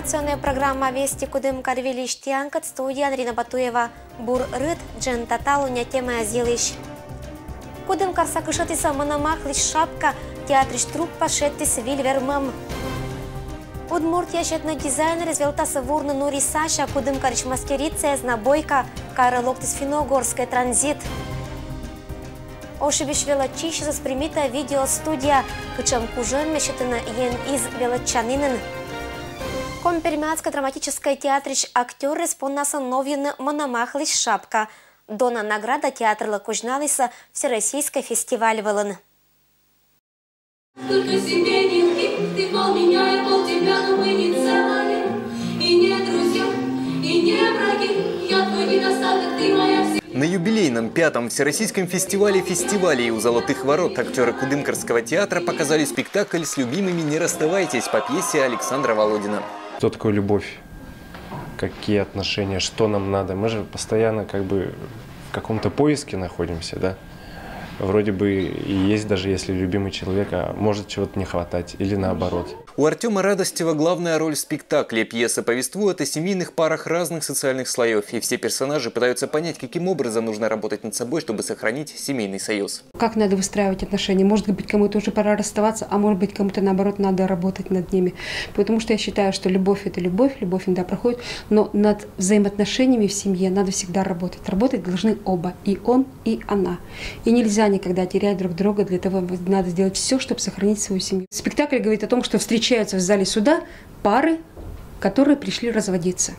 Информационная программа «Вести кудым карвили штианкат» студия Андрина Батуева. Бур рыд джен таталу не тема азилиш. Кудым карсакышатиса манамах лишь шапка театриш труппа шеттис вильвермам. Удмуртия щетна дизайнер извелтаса вурна Нури Саша кудым карич маскериция знабойка каралоктис финогорская транзит. Ошибиш велочище заспримита видеостудия кычам кужен мещетана ен из велочанинен. Компермятская драматическая театрич актер респоннаса новин Мономахлис шапка. Дона награда театра Лакужналиса Всероссийский фестиваль Волын. Только себе не лги, ты пол меня, я пол тебя, но мы не целые. И не друзья, и не враги, я твой недостаток, ты моя вся. На юбилейном 5-м Всероссийском фестивале «Фестивалей» у Золотых ворот актеры Кудымкарского театра показали спектакль с любимыми «Не расставайтесь» по пьесе Александра Володина. Что такое любовь? Какие отношения? Что нам надо? Мы же постоянно как бы в каком-то поиске находимся, да? Вроде бы и есть, даже если любимый человек, а может чего-то не хватать или наоборот. У Артема Радостева главная роль в спектакле. Пьеса повествует о семейных парах разных социальных слоев. И все персонажи пытаются понять, каким образом нужно работать над собой, чтобы сохранить семейный союз. Как надо выстраивать отношения? Может быть, кому-то уже пора расставаться, а может быть, кому-то наоборот надо работать над ними. Потому что я считаю, что любовь – это любовь иногда проходит, но над взаимоотношениями в семье надо всегда работать. Работать должны оба, и он, и она. И нельзя никогда терять друг друга, для того надо сделать все, чтобы сохранить свою семью. Спектакль говорит о том, что встречаются в зале суда пары, которые пришли разводиться.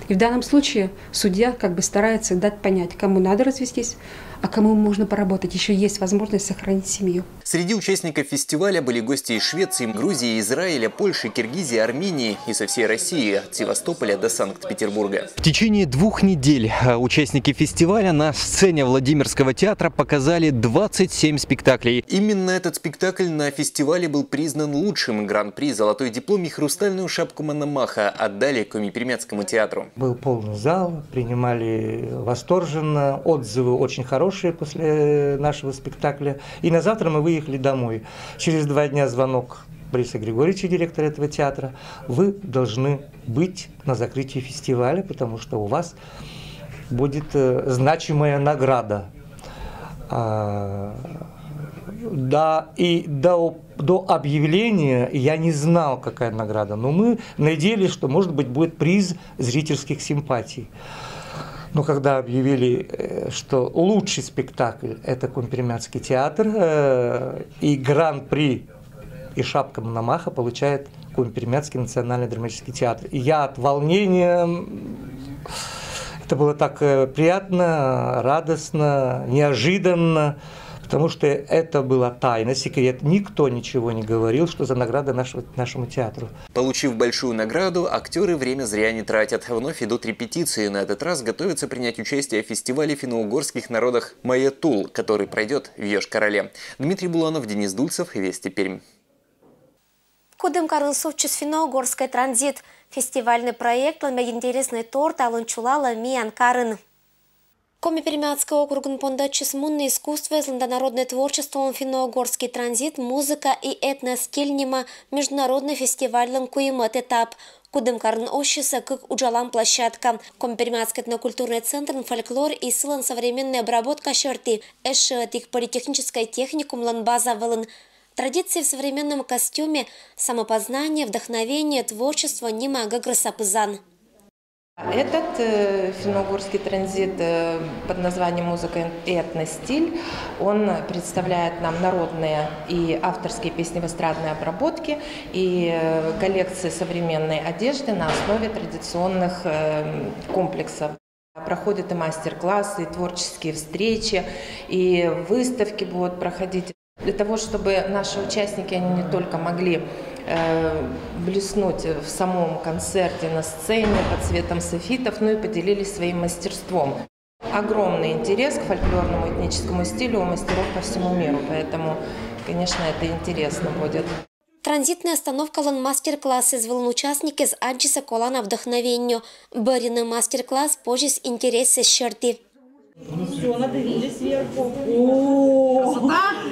И в данном случае судья как бы старается дать понять, кому надо развестись, а кому можно поработать. Еще есть возможность сохранить семью. Среди участников фестиваля были гости из Швеции, Грузии, Израиля, Польши, Киргизии, Армении и со всей России, от Севастополя до Санкт-Петербурга. В течение 2 недель участники фестиваля на сцене Владимирского театра показали 27 спектаклей. Именно этот спектакль на фестивале был признан лучшим. Гран-при, золотой диплом и хрустальную шапку Мономаха отдали Коми-Пермяцкому театру. Был полный зал, принимали восторженно, отзывы очень хорошие после нашего спектакля. И на завтра мы выехали домой. Через 2 дня звонок Бориса Григорьевича, директора этого театра. Вы должны быть на закрытии фестиваля, потому что у вас будет значимая награда. Да, и до объявления я не знал, какая награда, но мы надеялись, что, может быть, будет приз зрительских симпатий. Но когда объявили, что лучший спектакль – это Коми-Пермяцкий театр, и гран-при и шапка Мономаха получает Коми-Пермяцкий национальный драматический театр. И я от волнения, это было так приятно, радостно, неожиданно. Потому что это была тайна, секрет. Никто ничего не говорил, что за награда нашему театру. Получив большую награду, актеры время зря не тратят. Вновь идут репетиции. На этот раз готовятся принять участие в фестивале финно-угорских народах Майя-Тул, который пройдет в Йошкар-Оле. Дмитрий Буланов, Денис Дульцев, Вести Пермь. Кудым Карлсовчис финно-угорской транзит. Фестивальный проект «Ламя интересный торт» алунчулала Миян Карын. Коми-Пермяцкий округ пондачис мунное искусство, народное творчество, финно-угорский транзит, музыка и этноскильнима международный фестиваль Ланкуимат этап. Кудымкарн ощиса как уджалам площадка. Коми-Пермяцкий этнокультурный центр, фольклор и силан современная обработка черты. Эшетик политехническая техникум ланбаза волын. Традиции в современном костюме, самопознание, вдохновение, творчество Нима Гаграсапызан. Этот финно-угорский транзит под названием «Музыка и этностиль», он представляет нам народные и авторские песни в эстрадной обработке и коллекции современной одежды на основе традиционных комплексов. Проходят и мастер-классы, и творческие встречи, и выставки будут проходить. Для того, чтобы наши участники они не только могли блеснуть в самом концерте на сцене под цветом софитов, но и поделились своим мастерством. Огромный интерес к фольклорному этническому стилю у мастеров по всему миру, поэтому, конечно, это интересно будет. Транзитная остановка лан мастер-класс извел участники с Анчиса Колана вдохновению. Барина мастер-класс позже с интереса черты. Все, надавили сверху. О,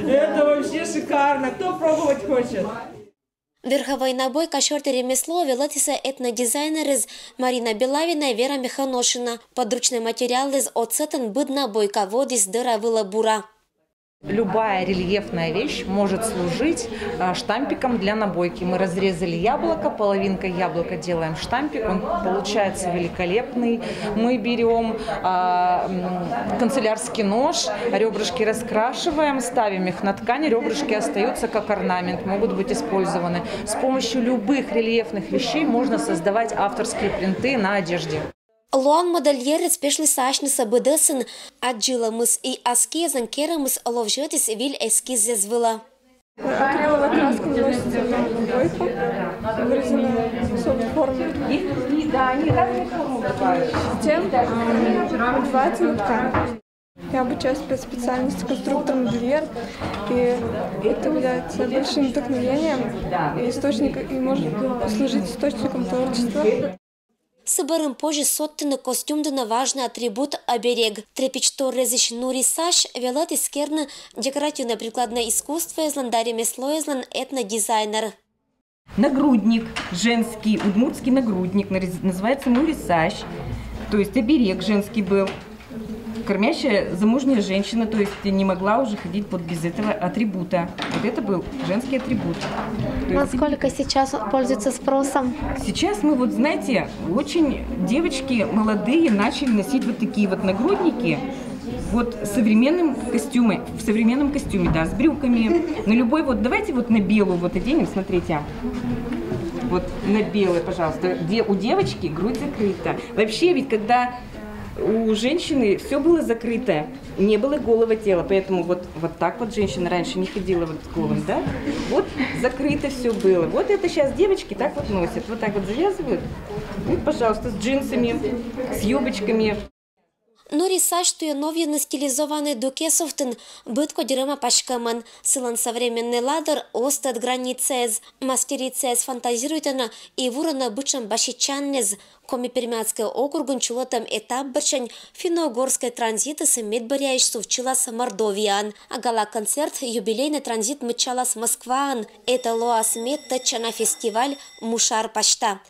это вообще шикарно. Кто пробовать хочет? Верховой набой кашерты ремесло велатиса этнодизайнер из Марина Белавина и Вера Механошина. Подручный материал из оцетан быд набойка водис дыра выла бура. Любая рельефная вещь может служить штампиком для набойки. Мы разрезали яблоко, половинкой яблока делаем штампик, он получается великолепный. Мы берем канцелярский нож, ребрышки раскрашиваем, ставим их на ткань, ребрышки остаются как орнамент, могут быть использованы. С помощью любых рельефных вещей можно создавать авторские принты на одежде. Луан модельер спешли сашниса быдысын, аджиламыз и аскезан керамыз ловжетис виль эскиз звыла. Акриловая краска наносится на набойку, вырезанная в форме. Затем одевается на ткань. Я обучаюсь специальности конструктор-модельер, и это является большим вдохновением и может служить источником творчества. Сыбырым позже соттыны костюмдыны важный атрибут оберег. Трепечто резищ нурисаж велат искерны декоративно-прикладное искусство излан да ремесло излан этнодизайнер. Нагрудник женский, удмуртский нагрудник, называется нурисаж, то есть оберег женский был. Кормящая замужняя женщина, то есть не могла уже ходить без этого атрибута. Вот это был женский атрибут. Насколько сейчас пользуется спросом? Сейчас мы, вот знаете, очень девочки молодые начали носить вот такие вот нагрудники. Вот в современном костюме, да, с брюками. На любой, вот давайте вот на белую вот оденем, смотрите. Вот на белый, пожалуйста, где у девочки грудь закрыта. Вообще ведь когда у женщины все было закрыто, не было голого тела, поэтому вот так вот женщина раньше не ходила вот с голым, да? Вот закрыто все было. Вот это сейчас девочки так вот носят, вот так вот завязывают. Вот, пожалуйста, с джинсами, с юбочками. Нурисаж туя новьенно стилизованный дукесовтын бытко дерема пашкаман. Сылан современный ладер остат границез. Мастерицез фантазируйтана и вурана бычам башичаннез. Коми Пермяцкий округун чулотам этап бычань финно-угорской транзиты с медбаряйшсу вчилас Мордовиан. А гала-концерт юбилейный транзит мычалас Москваан. Это лоас мед тачана фестиваль Мушар Пашта.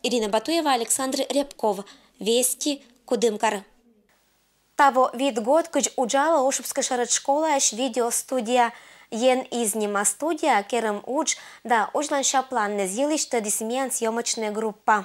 Ирина Батуева, Александр Рябков. Вести, Кудымкар. Того вид год кыч уджала Ошупская шарыт школа аш видеостудия ен изнима студия керем удж да ожлан шапланны зилишта дисмен съемочная группа.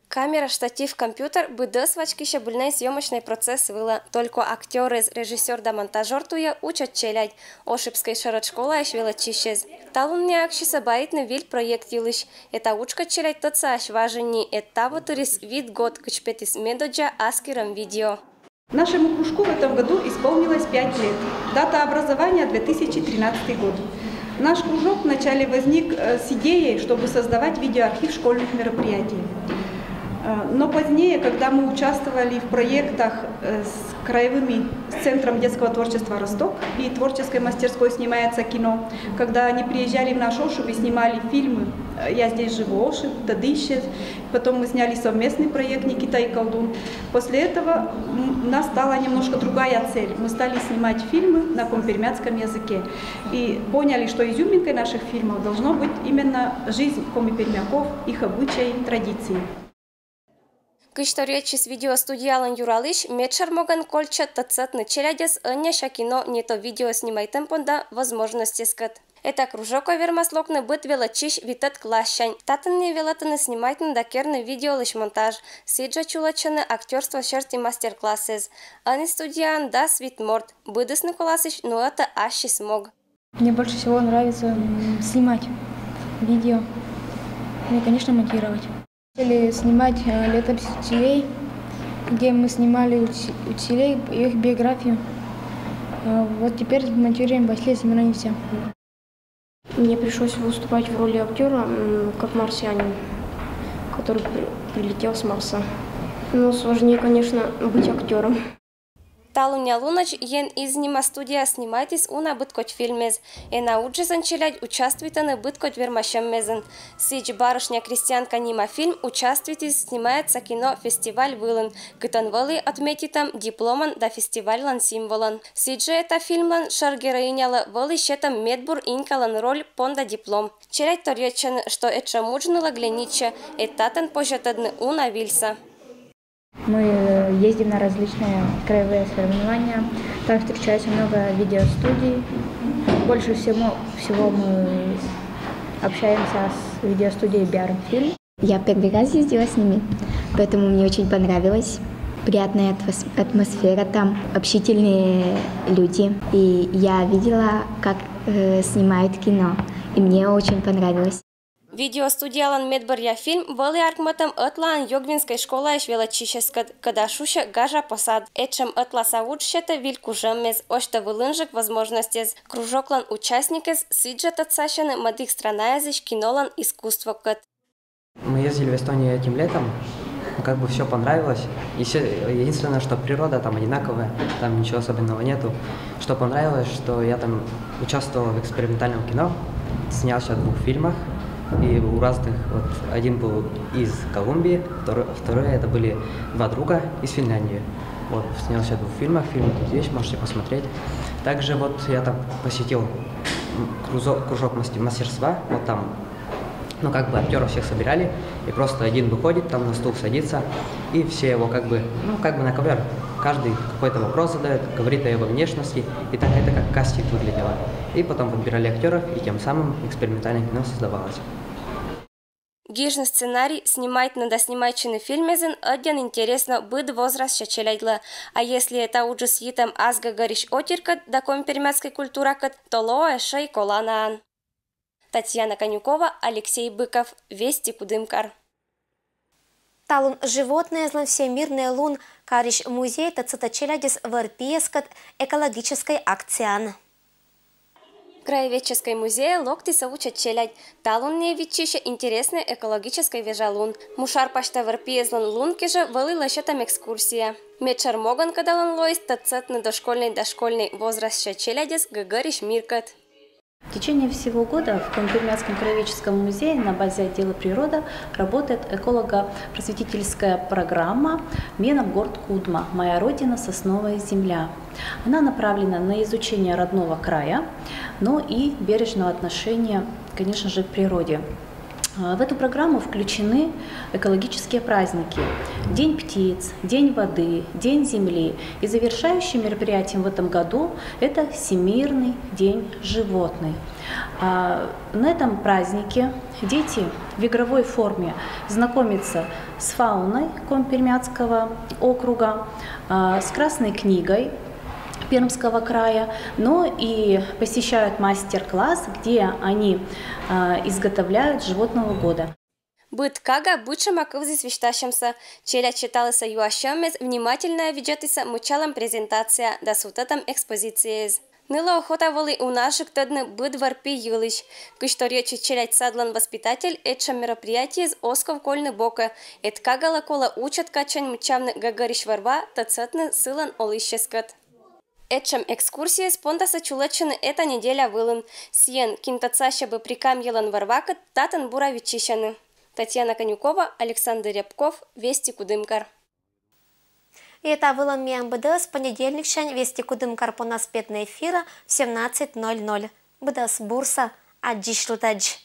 Камера, штатив, компьютер, быды свачкища бульный съемочный процесс выло. Только актеры, режиссер да монтажер туя учат челять. Ошибской шарыт школа аш вела чищез. Талун не акшиса баитны виль проект юлыш. Это учка челять тоца аш важени. Это вот турис вид год кычпетис медоджа аскером видео. Нашему кружку в этом году исполнилось 5 лет. Дата образования 2013 год. Наш кружок вначале возник с идеей, чтобы создавать видеоархив школьных мероприятий. Но позднее, когда мы участвовали в проектах с Центром детского творчества «Росток» и творческой мастерской «Снимается кино», когда они приезжали в наш Ошиб и снимали фильмы «Я здесь живу, Ошиб», «Тадыще», потом мы сняли совместный проект «Никита и колдун». После этого у нас стала немножко другая цель. Мы стали снимать фильмы на компермяцком языке и поняли, что изюминкой наших фильмов должно быть именно жизнь комипермяков, их обычаи, традиции. Кышторечис видеостудиялан юралыш медшар моган кольча тацатны челядес ыння шакино не то видео снимайтын понда возможности скат. Это кружок овермаслокны быт велачиш витат клащань. Татынны велатыны снимайтын дакерны видео лиш монтаж. Сиджа чулачаны актерство шерти мастер-классез. Аны студиян да свитморт. Быдысны классыш, но это ащи смог. Мне больше всего нравится снимать видео. Ну и, конечно, монтировать. Хотели снимать летопись учителей, где мы снимали учителей и их биографию. Вот теперь монтируем Василия Семеновича. Мне пришлось выступать в роли актера, как марсианин, который прилетел с Марса. Но сложнее, конечно, быть актером. Талуня Лунач ен изнима студия снимайтис уна быткоть фильмез. Научисан челядь участвуйтаны быткоть вермашеммезен. Сич барышня крестьянка нима фильм участвуйтис снимается кино фестиваль вылын. Кытан валы отметитам дипломан да фестивальлан символан. Сич же это фильмлан шаргероиняла валы щетам медбур инкалан роль понда диплом. Челядь торьечен, что это мужныла гленича, этатан пожатадны уна вильса. Мы ездим на различные краевые соревнования, там встречается много видеостудий. Больше всего мы общаемся с видеостудией Биармфильм. Я первый раз ездила с ними, поэтому мне очень понравилось. Приятная атмосфера там, общительные люди. И я видела, как снимают кино, и мне очень понравилось. Видеостудиялан медбарья фильм вали аркматам атлан йогвинской школы величической, когда шуша гажа посад. Этчем атла саудшета вилькужемез, ошта вылынжик возможности. Кружоклан участникес сиджат отсащены мадых странаязыч кинолан искусство кат. Мы ездили в Эстонию этим летом, как бы все понравилось. Единственное, что природа там одинаковая, там ничего особенного нету. Что понравилось, что я там участвовал в экспериментальном кино, снялся в 2 фильмах. И у разных, вот один был из Колумбии, второй это были 2 друга из Финляндии. Вот, снялся в 2 фильмах, фильм тут есть, можете посмотреть. Также вот я там посетил кружок мастерства, вот там, ну как бы актеров всех собирали, и просто один выходит, там на стул садится, и все его как бы на ковер. Каждый какой-то вопрос задает, говорит о его внешности, и так это как кастинг выглядело. И потом подбирали актеров, и тем самым экспериментальное кино создавалось. Гижный сценарий снимать надо снимайчины фильмезен, один интересно быд возраст чачелядла. А если это уже с етом азга гориш отиркат, да компермятской культуракат, то лоэ шей коланаан. Татьяна Конюкова, Алексей Быков, Вести Кудымкар. Талун животные злан всемирный лун, кариш музей тацатачелядис варпиескат экологической акциан. Краеведческий музей локти саучат челядь. Талун не вичище интересной экологической вежалун. Мушар пашта варпиезлан лунки же вали лащетам экскурсия. Мечар моган кадалан лоис тацатный дошкольный возраст челядис гагариш миркат. В течение всего года в Компермятском краеведческом музее на базе отдела природа работает эколого-просветительская программа «Меном-Горд Кудма. Моя родина, сосновая земля». Она направлена на изучение родного края, но и бережного отношения, конечно же, к природе. В эту программу включены экологические праздники: День птиц, День воды, День земли. И завершающим мероприятием в этом году это Всемирный день животных. На этом празднике дети в игровой форме знакомятся с фауной Компермятского округа, с Красной книгой Пермского края, но и посещают мастер-класс, где они изготовляют животного года. Быт кага бычама кывзи свищтащамса, челя читалыса юашамез, внимательная виджатыса мучалам презентация, да сутатам экспозициез. Ныла охота воли у наших тадны быт варпи юлыш. Кышторьечи челядь садлан воспитатель, этшам мероприятие из Осков кольны бока. Эт кага лакола учат качань мучамны гагариш варва, тацатны сылан олыщескат. Этчем экскурсия спонтаса чулачины эта неделя вылын. Сиен кинтацаща бы прикам елан варвакат, татан бура вичищаны. Татьяна Конюкова, Александр Рябков, Вести Кудымкар. И это было МБД с понедельник Вести Кудымкар по нас 5 эфира в 17:00. БДС Бурса, Аджишлутадж.